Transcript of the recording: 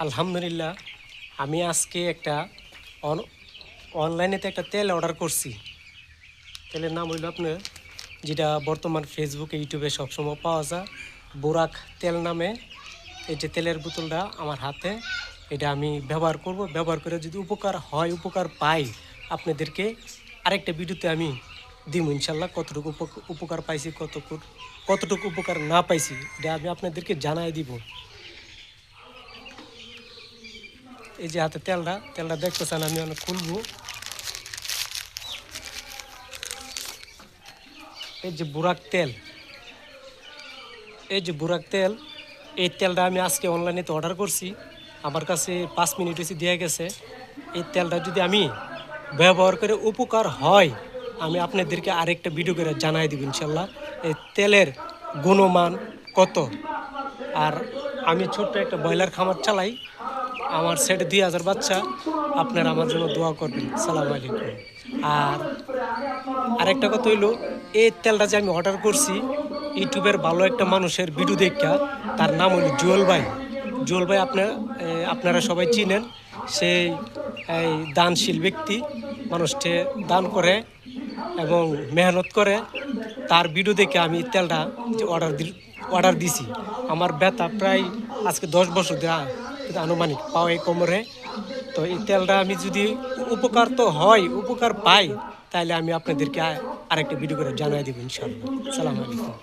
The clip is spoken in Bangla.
আলহামদুলিল্লাহ, আমি আজকে একটা অনলাইনেতে একটা তেল অর্ডার করছি। তেলের নাম হইল আপনার, যেটা বর্তমান ফেসবুকে ইউটিউবে সবসময় পাওয়া যায়, বোরাক তেল নামে। এই যে তেলের বোতলটা আমার হাতে, এটা আমি ব্যবহার করব। ব্যবহার করে যদি উপকার হয়, উপকার পাই, আপনাদেরকে আরেকটা ভিডিওতে আমি দিব ইনশাল্লাহ। কতটুকু উপকার পাইছি, কতটুকু উপকার না পাইছি, এটা আমি আপনাদেরকে জানাই দিব। এই যে হাতে তেলটা দেখতেছেন, আমি অনেক খুলবো। এই যে বুরাক তেল, এই তেলটা আমি আজকে অনলাইনেতে অর্ডার করছি। আমার কাছে 5 মিনিট এসে দিয়ে গেছে। এই তেলটা যদি আমি ব্যবহার করে উপকার হয়, আমি আপনাদেরকে আরেকটা ভিডিও করে জানাই দিব ইনশাল্লাহ এই তেলের গুণমান কত। আর আমি ছোট্ট একটা ব্রয়লার খামার চালাই, আমার সেটে 2000 বাচ্চা। আপনারা আমার জন্য দোয়া করবেন। সালাম আলাইকুম। আর আরেকটা কথা হইলো, এই তেলটা যে আমি অর্ডার করছি, ইউটিউবের ভালো একটা মানুষের ভিডিও দেখা, তার নাম হইল জুয়েল ভাই। জুয়েল ভাই আপনারা সবাই চিনেন। সেই এই দানশীল ব্যক্তি, মানুষকে দান করে এবং মেহনত করে। তার ভিডিও দেখে আমি তেলটা যে অর্ডার দিছি। আমার ব্যথা প্রায় আজকে 10 বছর ধরে আনুমানিক পাওয়াই কোমরে। তো এই তেলটা আমি যদি উপকার তো হয়, উপকার পাই, তাহলে আমি আপনাদেরকে আরেকটা ভিডিও করে জানাই দেবো ইনশাআল্লাহ। সালাম আলাইকুম।